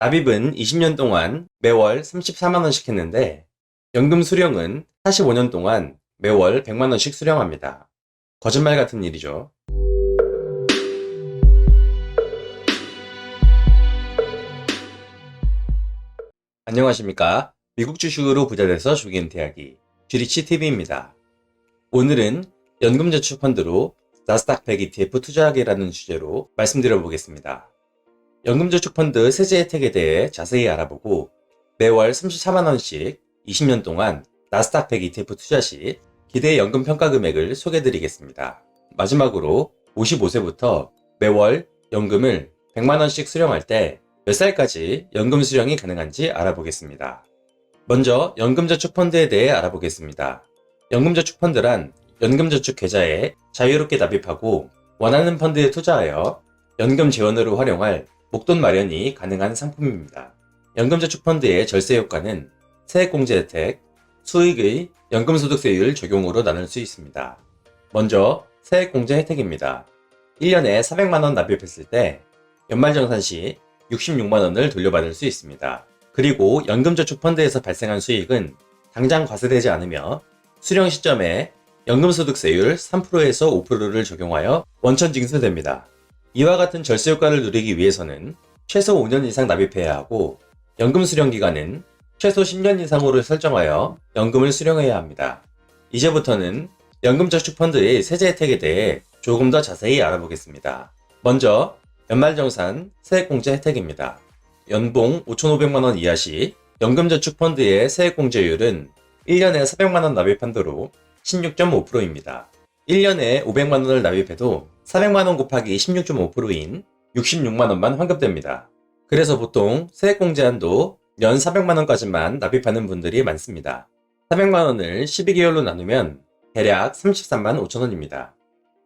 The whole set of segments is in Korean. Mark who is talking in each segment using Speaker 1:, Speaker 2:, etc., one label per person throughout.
Speaker 1: 납입은 20년 동안 매월 34만원씩 했는데 연금 수령은 45년 동안 매월 100만원씩 수령합니다. 거짓말 같은 일이죠. 안녕하십니까. 미국 주식으로 부자돼서 조기은퇴하기 쥐리치TV입니다. 오늘은 연금저축펀드로 나스닥 100 ETF 투자하기라는 주제로 말씀드려 보겠습니다. 연금저축펀드 세제 혜택에 대해 자세히 알아보고 매월 34만원씩 20년 동안 나스닥 100 ETF 투자 시 기대 연금 평가 금액을 소개해 드리겠습니다. 마지막으로 55세부터 매월 연금을 100만원씩 수령할 때 몇 살까지 연금 수령이 가능한지 알아보겠습니다. 먼저 연금저축펀드에 대해 알아보겠습니다. 연금저축펀드란 연금저축 계좌에 자유롭게 납입하고 원하는 펀드에 투자하여 연금 재원으로 활용할 목돈 마련이 가능한 상품입니다. 연금저축펀드의 절세 효과는 세액공제 혜택, 수익의 연금소득세율 적용으로 나눌 수 있습니다. 먼저 세액공제 혜택입니다. 1년에 400만원 납입했을 때 연말정산 시 66만원을 돌려받을 수 있습니다. 그리고 연금저축펀드에서 발생한 수익은 당장 과세되지 않으며 수령 시점에 연금소득세율 3%에서 5%를 적용하여 원천 징수됩니다. 이와 같은 절세 효과를 누리기 위해서는 최소 5년 이상 납입해야 하고 연금 수령 기간은 최소 10년 이상으로 설정하여 연금을 수령해야 합니다. 이제부터는 연금저축펀드의 세제 혜택에 대해 조금 더 자세히 알아보겠습니다. 먼저 연말정산 세액공제 혜택입니다. 연봉 5,500만원 이하 시 연금저축펀드의 세액공제율은 1년에 400만원 납입한 도로 16.5%입니다. 1년에 500만원을 납입해도 400만원 곱하기 16.5%인 66만원만 환급됩니다. 그래서 보통 세액공제 한도 연 400만원까지만 납입하는 분들이 많습니다. 400만원을 12개월로 나누면 대략 33만 5천원입니다.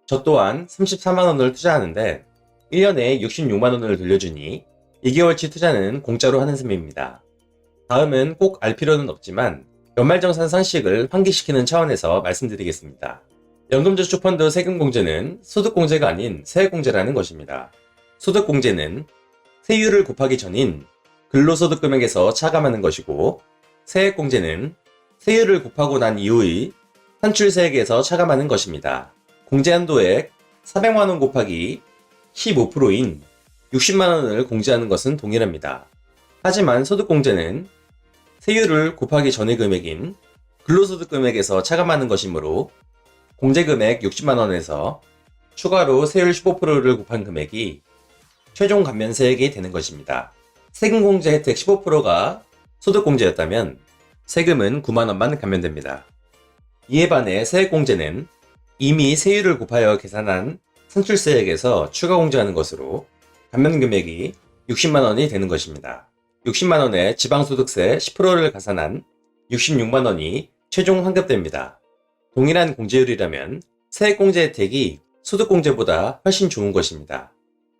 Speaker 1: 저 또한 34만원을 투자하는데 1년에 66만원을 돌려주니 2개월치 투자는 공짜로 하는 셈입니다. 다음은 꼭 알 필요는 없지만 연말정산 상식을 환기시키는 차원에서 말씀드리겠습니다. 연금저축펀드 세금공제는 소득공제가 아닌 세액공제라는 것입니다. 소득공제는 세율을 곱하기 전인 근로소득금액에서 차감하는 것이고 세액공제는 세율을 곱하고 난 이후의 산출세액에서 차감하는 것입니다. 공제한도액 400만원 곱하기 15%인 60만원을 공제하는 것은 동일합니다. 하지만 소득공제는 세율을 곱하기 전의 금액인 근로소득금액에서 차감하는 것이므로 공제금액 60만원에서 추가로 세율 15%를 곱한 금액이 최종 감면세액이 되는 것입니다. 세금공제 혜택 15%가 소득공제였다면 세금은 9만원만 감면됩니다. 이에 반해 세액공제는 이미 세율을 곱하여 계산한 산출세액에서 추가 공제하는 것으로 감면금액이 60만원이 되는 것입니다. 60만원에 지방소득세 10%를 가산한 66만원이 최종 환급됩니다. 동일한 공제율이라면 세액공제 혜택이 소득공제보다 훨씬 좋은 것입니다.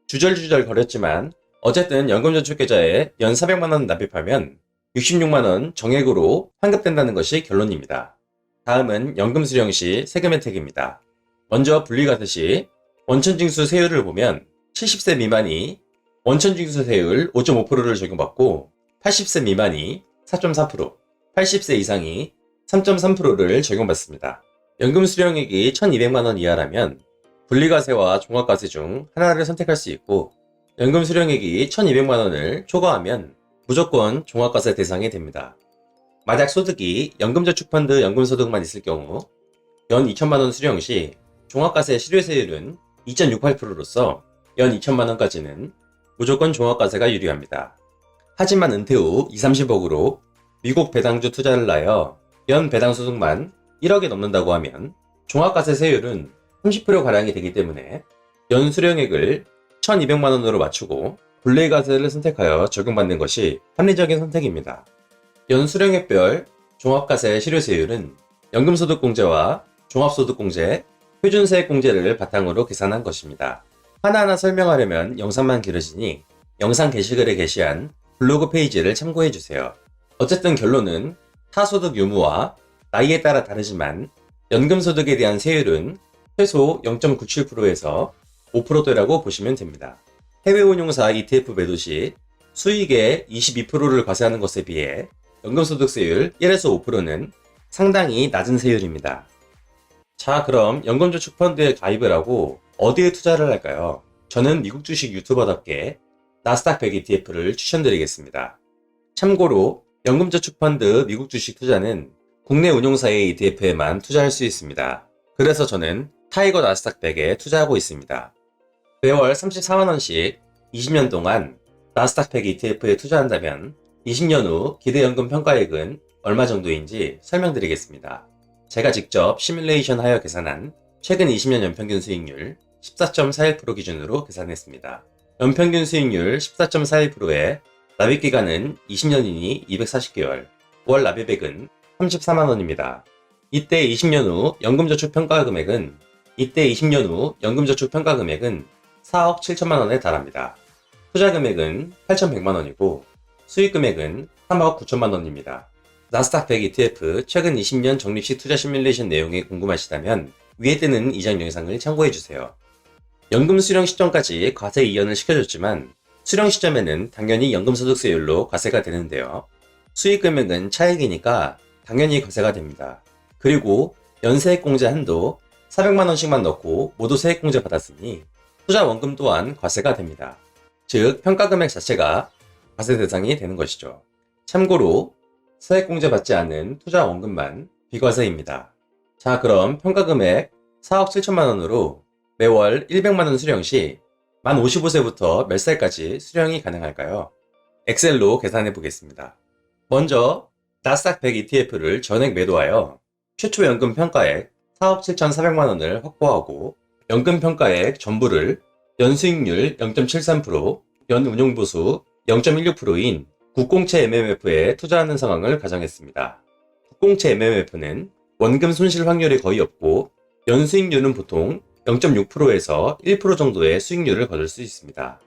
Speaker 1: 주절주절 거렸지만 어쨌든 연금저축계좌에 연 400만원 납입하면 66만원 정액으로 환급된다는 것이 결론입니다. 다음은 연금수령 시 세금 혜택입니다. 먼저 분리과세 시 원천징수 세율을 보면 70세 미만이 원천징수 세율 5.5%를 적용받고 80세 미만이 4.4%, 80세 이상이 3.3%를 적용받습니다. 연금 수령액이 1,200만원 이하라면 분리과세와 종합과세 중 하나를 선택할 수 있고 연금 수령액이 1,200만원을 초과하면 무조건 종합과세 대상이 됩니다. 만약 소득이 연금저축펀드 연금소득만 있을 경우 연 2천만원 수령 시 종합과세 실효세율은 2.68%로서 연 2천만원까지는 무조건 종합과세가 유리합니다. 하지만 은퇴 후 20-30억으로 미국 배당주 투자를 하여 연 배당소득만 1억이 넘는다고 하면 종합과세 세율은 30%가량이 되기 때문에 연 수령액을 1,200만원으로 맞추고 분리과세를 선택하여 적용받는 것이 합리적인 선택입니다. 연 수령액별 종합과세 실효세율은 연금소득공제와 종합소득공제, 표준세액공제를 바탕으로 계산한 것입니다. 하나하나 설명하려면 영상만 길어지니 영상 게시글에 게시한 블로그 페이지를 참고해주세요. 어쨌든 결론은 타소득 유무와 나이에 따라 다르지만 연금소득에 대한 세율은 최소 0.97%에서 5%대라고 보시면 됩니다. 해외운용사 ETF 매도 시 수익의 22%를 과세하는 것에 비해 연금소득세율 1에서 5%는 상당히 낮은 세율입니다. 자, 그럼 연금저축펀드에 가입을 하고 어디에 투자를 할까요? 저는 미국 주식 유튜버답게 나스닥 100 ETF를 추천드리겠습니다. 참고로 연금저축펀드 미국 주식 투자는 국내 운용사의 ETF에만 투자할 수 있습니다. 그래서 저는 타이거 나스닥 100에 투자하고 있습니다. 매월 34만원씩 20년 동안 나스닥 100 ETF에 투자한다면 20년 후 기대연금 평가액은 얼마 정도인지 설명드리겠습니다. 제가 직접 시뮬레이션 하여 계산한 최근 20년 연평균 수익률 14.41% 기준으로 계산했습니다. 연평균 수익률 14.41%에 납입기간은 20년이니 240개월, 월 납입액은 34만원입니다. 이때 20년 후 연금저축평가금액은 4억 7천만원에 달합니다. 투자금액은 8,100만원이고 수익금액은 3억 9천만원입니다. 나스닥 100 ETF 최근 20년 적립식 투자 시뮬레이션 내용이 궁금하시다면 위에 뜨는 이전 영상을 참고해주세요. 연금 수령 시점까지 과세 이연을 시켜줬지만 수령 시점에는 당연히 연금소득세율로 과세가 되는데요. 수익금액은 차익이니까 당연히 과세가 됩니다. 그리고 연세액공제 한도 400만원씩만 넣고 모두 세액공제 받았으니 투자 원금 또한 과세가 됩니다. 즉 평가금액 자체가 과세 대상이 되는 것이죠. 참고로 세액공제 받지 않은 투자 원금만 비과세입니다. 자, 그럼 평가금액 4억 7천만원으로 매월 100만원 수령 시 만 55세부터 몇 살까지 수령이 가능할까요? 엑셀로 계산해 보겠습니다. 먼저 나스닥 100 ETF를 전액 매도하여 최초 연금 평가액 4억 7,400만원을 확보하고 연금 평가액 전부를 연수익률 0.73%, 연운용보수 0.16%인 국공채 MMF에 투자하는 상황을 가정했습니다. 국공채 MMF는 원금 손실 확률이 거의 없고 연수익률은 보통 0.6%에서 1% 정도의 수익률을 거둘 수 있습니다.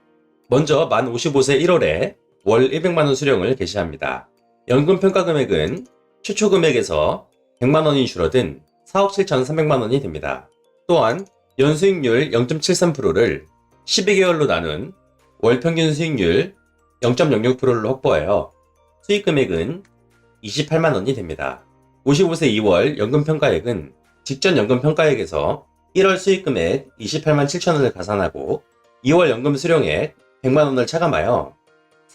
Speaker 1: 먼저 만 55세 1월에 월 100만원 수령을 개시합니다. 연금 평가 금액은 최초 금액에서 100만원이 줄어든 4억 7,300만원이 됩니다. 또한 연수익률 0.73%를 12개월로 나눈 월 평균 수익률 0.06%를 확보하여 수익 금액은 28만원이 됩니다. 55세 2월 연금 평가액은 직전 연금 평가액에서 1월 수익 금액 28만 7천원을 가산하고 2월 연금 수령액 100만원을 차감하여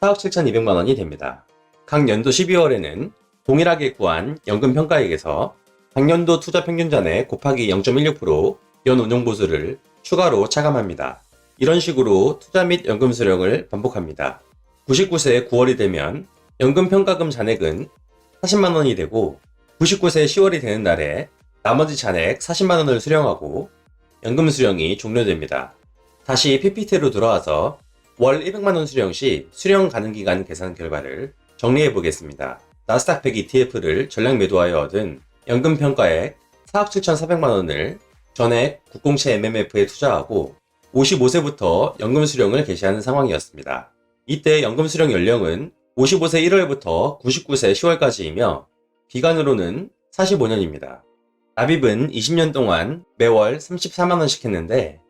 Speaker 1: 4억 7,200만원이 됩니다. 각 연도 12월에는 동일하게 구한 연금 평가액에서 당년도 투자 평균 잔액 곱하기 0.16% 연운용보수를 추가로 차감합니다. 이런 식으로 투자 및 연금 수령을 반복합니다. 99세 9월이 되면 연금 평가금 잔액은 40만원이 되고 99세 10월이 되는 날에 나머지 잔액 40만원을 수령하고 연금 수령이 종료됩니다. 다시 PPT로 돌아와서 월 100만원 수령 시 수령 가능 기간 계산 결과를 정리해 보겠습니다. 나스닥 100 ETF를 전량 매도하여 얻은 연금 평가액 4억 7,400만원을 전액 국공채 MMF에 투자하고 55세부터 연금 수령을 개시하는 상황이었습니다. 이때 연금 수령 연령은 55세 1월부터 99세 10월까지이며 기간으로는 45년입니다. 납입은 20년 동안 매월 34만원씩 했는데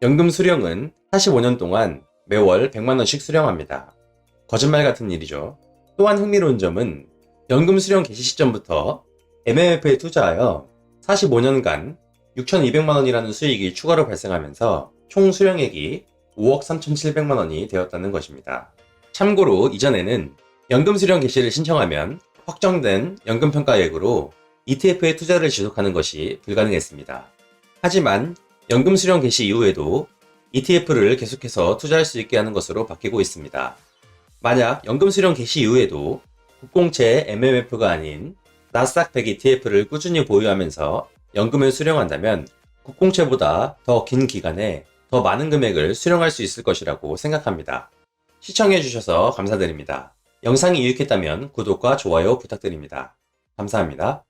Speaker 1: 연금 수령은 45년 동안 매월 100만원씩 수령합니다. 거짓말 같은 일이죠. 또한 흥미로운 점은 연금 수령 개시 시점부터 MMF에 투자하여 45년간 6,200만원이라는 수익이 추가로 발생하면서 총 수령액이 5억 3,700만원이 되었다는 것입니다. 참고로 이전에는 연금 수령 개시를 신청하면 확정된 연금 평가액으로 ETF에 투자를 지속하는 것이 불가능했습니다. 하지만 연금 수령 개시 이후에도 ETF를 계속해서 투자할 수 있게 하는 것으로 바뀌고 있습니다. 만약 연금 수령 개시 이후에도 국공채 MMF가 아닌 나스닥 100 ETF를 꾸준히 보유하면서 연금을 수령한다면 국공채보다 더 긴 기간에 더 많은 금액을 수령할 수 있을 것이라고 생각합니다. 시청해주셔서 감사드립니다. 영상이 유익했다면 구독과 좋아요 부탁드립니다. 감사합니다.